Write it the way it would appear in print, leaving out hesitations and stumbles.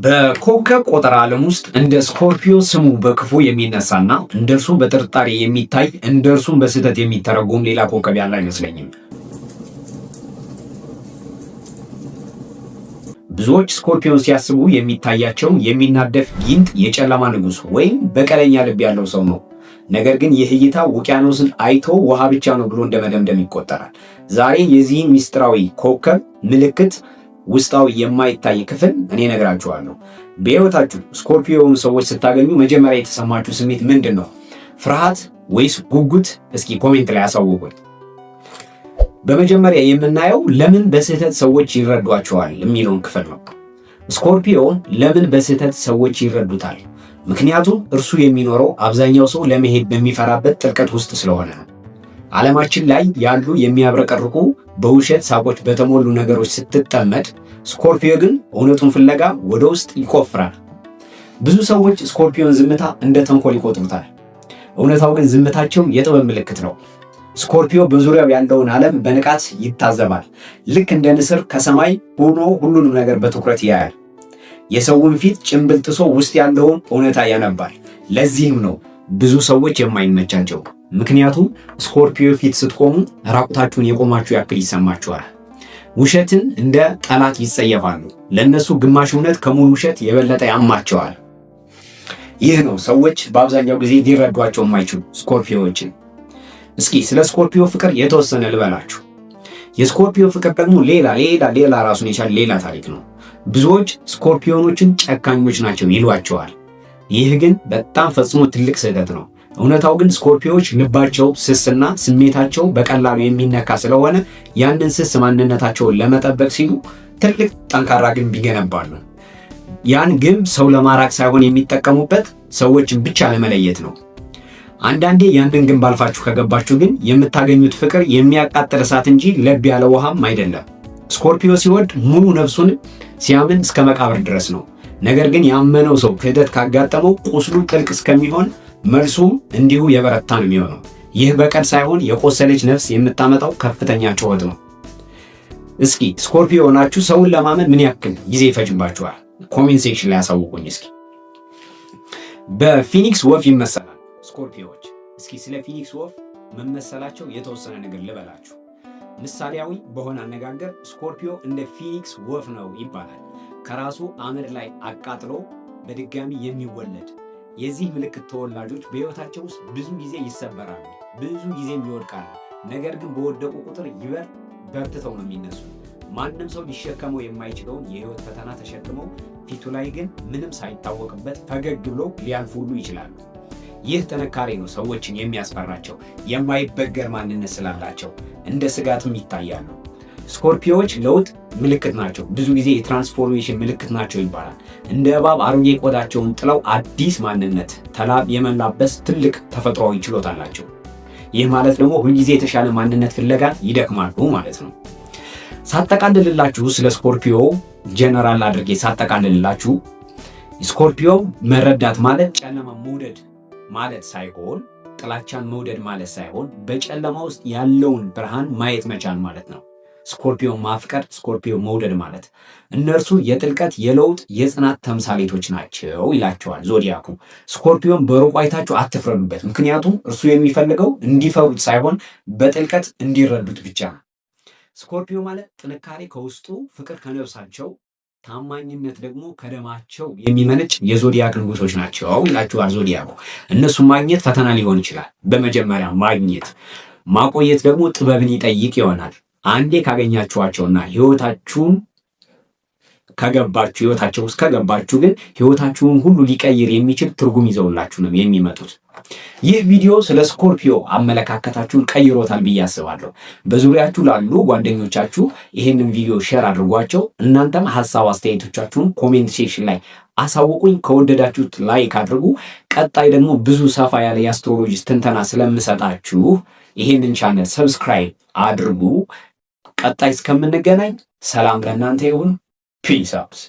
በኮከብ ቆጠራ ዓለም ውስጥ እንደ ስኮርፒዮ ስሙ በክፉ የሚነሳና እንደርሱ በጥርጣሬ የሚታይ እንደርሱም በስህተት የሚተረጎም ሌላ ኮከብ ያለ አይመስለኝም። ብዙዎች ስኮርፒዮን ሲያስቡ የሚታያቸው የሚናደፍ ጊንጥ፣ የጨለማ ንጉሥ ወይም በቀለኛ ልብ ያለው ሰው ነው። ነገር ግን ይህ እይታ ውቅያኖስን አይቶ ውሃ ብቻ ነው ብሎ እንደ መደምደም ይቆጠራል። ዛሬ የዚህን ሚስጥራዊ ኮከብ ምልክት ውስጣዊ የማይታይ ክፍል እኔ ነግራችኋለሁ። በሕይወታችሁ ስኮርፒዮን ሰዎች ስታገኙ መጀመሪያ የተሰማችሁ ስሜት ምንድን ነው? ፍርሃት ወይስ ጉጉት? እስኪ ኮሜንት ላይ አሳውቁኝ። በመጀመሪያ የምናየው ለምን በስህተት ሰዎች ይረዷቸዋል የሚለውን ክፍል ነው። ስኮርፒዮን ለምን በስህተት ሰዎች ይረዱታል? ምክንያቱም እርሱ የሚኖረው አብዛኛው ሰው ለመሄድ በሚፈራበት ጥልቀት ውስጥ ስለሆነ ነው። ዓለማችን ላይ ያሉ የሚያብረቀርቁ በውሸት ሳቦች በተሞሉ ነገሮች ስትጠመድ፣ ስኮርፒዮ ግን እውነቱን ፍለጋ ወደ ውስጥ ይቆፍራል። ብዙ ሰዎች ስኮርፒዮን ዝምታ እንደ ተንኮል ይቆጥሩታል። እውነታው ግን ዝምታቸው የጥበብ ምልክት ነው። ስኮርፒዮ በዙሪያው ያለውን ዓለም በንቃት ይታዘባል። ልክ እንደ ንስር ከሰማይ ሆኖ ሁሉንም ነገር በትኩረት ያያል። የሰውን ፊት ጭንብል ጥሶ ውስጥ ያለውን እውነታ ያነባል። ለዚህም ነው ብዙ ሰዎች የማይመቻቸው። ምክንያቱም ስኮርፒዮ ፊት ስትቆሙ ራቁታችሁን የቆማችሁ ያክል ይሰማችኋል። ውሸትን እንደ ጠላት ይጸየፋሉ። ለእነሱ ግማሽ እውነት ከሙሉ ውሸት የበለጠ ያማቸዋል። ይህ ነው ሰዎች በአብዛኛው ጊዜ ሊረዷቸው የማይችሉ ስኮርፒዮዎችን። እስኪ ስለ ስኮርፒዮ ፍቅር የተወሰነ ልበላችሁ። የስኮርፒዮ ፍቅር ደግሞ ሌላ ራሱን የቻለ ሌላ ታሪክ ነው። ብዙዎች ስኮርፒዮኖችን ጨካኞች ናቸው ይሏቸዋል። ይህ ግን በጣም ፈጽሞ ትልቅ ስህተት ነው። እውነታው ግን ስኮርፒዮዎች ልባቸው ስስና ስሜታቸው በቀላሉ የሚነካ ስለሆነ ያንን ስስ ማንነታቸውን ለመጠበቅ ሲሉ ትልቅ ጠንካራ ግንብ ይገነባሉ። ያን ግንብ ሰው ለማራቅ ሳይሆን የሚጠቀሙበት ሰዎችን ብቻ ለመለየት ነው። አንዳንዴ ያንን ግንብ አልፋችሁ ከገባችሁ ግን የምታገኙት ፍቅር የሚያቃጥል እሳት እንጂ ለብ ያለ ውሃም አይደለም። ስኮርፒዮ ሲወድ ሙሉ ነፍሱን ሲያምን እስከ መቃብር ድረስ ነው። ነገር ግን ያመነው ሰው ክህደት ካጋጠመው ቁስሉ ጥልቅ እስከሚሆን መልሱም እንዲሁ የበረታ ነው የሚሆነው። ይህ በቀል ሳይሆን የቆሰለች ነፍስ የምታመጣው ከፍተኛ ጩኸት ነው። እስኪ ስኮርፒዮ ናችሁ ሰውን ለማመን ምን ያክል ጊዜ ይፈጅባችኋል? ኮሜንት ሴክሽን ላይ ያሳውቁኝ። እስኪ በፊኒክስ ወፍ ይመሰላል ስኮርፒዮዎች። እስኪ ስለ ፊኒክስ ወፍ መመሰላቸው የተወሰነ ነገር ልበላችሁ። ምሳሌያዊ በሆነ አነጋገር ስኮርፒዮ እንደ ፊኒክስ ወፍ ነው ይባላል። ከራሱ አመድ ላይ አቃጥሎ በድጋሚ የሚወለድ። የዚህ ምልክት ተወላጆች በሕይወታቸው ውስጥ ብዙ ጊዜ ይሰበራሉ፣ ብዙ ጊዜም ይወድቃሉ። ነገር ግን በወደቁ ቁጥር በርትተው ነው የሚነሱ። ማንም ሰው ሊሸከመው የማይችለውን የሕይወት ፈተና ተሸክመው ፊቱ ላይ ግን ምንም ሳይታወቅበት ፈገግ ብሎ ሊያልፉ ሁሉ ይችላሉ። ይህ ጥንካሬ ነው ሰዎችን የሚያስፈራቸው። የማይበገር ማንነት ስላላቸው እንደ ስጋትም ይታያሉ። ስኮርፒዮዎች ለውጥ ምልክት ናቸው። ብዙ ጊዜ የትራንስፎርሜሽን ምልክት ናቸው ይባላል። እንደ እባብ አሮጌ ቆዳቸውን ጥለው አዲስ ማንነት የመላበስ ትልቅ ተፈጥሯዊ ችሎታ አላቸው። ይህ ማለት ደግሞ ሁልጊዜ የተሻለ ማንነት ፍለጋ ይደክማሉ ማለት ነው። ሳጠቃልልላችሁ ስለ ስኮርፒዮ ጀነራል አድርጌ ሳጠቃልልላችሁ ስኮርፒዮ መረዳት ማለት ጨለማ መውደድ ማለት ሳይሆን ጥላቻን መውደድ ማለት ሳይሆን በጨለማ ውስጥ ያለውን ብርሃን ማየት መቻል ማለት ነው። ስኮርፒዮ ማፍቀር፣ ስኮርፒዮ መውደድ ማለት እነርሱ የጥልቀት የለውጥ የጽናት ተምሳሌቶች ናቸው ይላቸዋል ዞዲያኩ። ስኮርፒዮን በሩቅ አይታችሁ አትፍረዱበት። ምክንያቱም እርሱ የሚፈልገው እንዲፈሩት ሳይሆን በጥልቀት እንዲረዱት ብቻ ነው። ስኮርፒዮ ማለት ጥንካሬ ከውስጡ፣ ፍቅር ከነፍሳቸው፣ ታማኝነት ደግሞ ከደማቸው የሚመነጭ የዞዲያክ ንጉሶች ናቸው ይላችኋል ዞዲያኩ። እነሱን ማግኘት ፈተና ሊሆን ይችላል። በመጀመሪያ ማግኘት፣ ማቆየት ደግሞ ጥበብን ይጠይቅ ይሆናል። አንዴ ካገኛችኋቸውና ህይወታችሁን ህይወታቸው ውስጥ ከገባችሁ ግን ህይወታችሁን ሁሉ ሊቀይር የሚችል ትርጉም ይዘውላችሁ ነው የሚመጡት። ይህ ቪዲዮ ስለ ስኮርፒዮ አመለካከታችሁን ቀይሮታል ብዬ አስባለሁ። በዙሪያችሁ ላሉ ጓደኞቻችሁ ይህንን ቪዲዮ ሼር አድርጓቸው። እናንተም ሐሳብ አስተያየቶቻችሁን ኮሜንት ሴክሽን ላይ አሳውቁኝ። ከወደዳችሁት ላይክ አድርጉ። ቀጣይ ደግሞ ብዙ ሰፋ ያለ የአስትሮሎጂ ትንተና ስለምሰጣችሁ ይህንን ቻናል ሰብስክራይብ አድርጉ። ቀጣይ እስከምንገናኝ ሰላም ለእናንተ ይሁን። ፒስ አውት።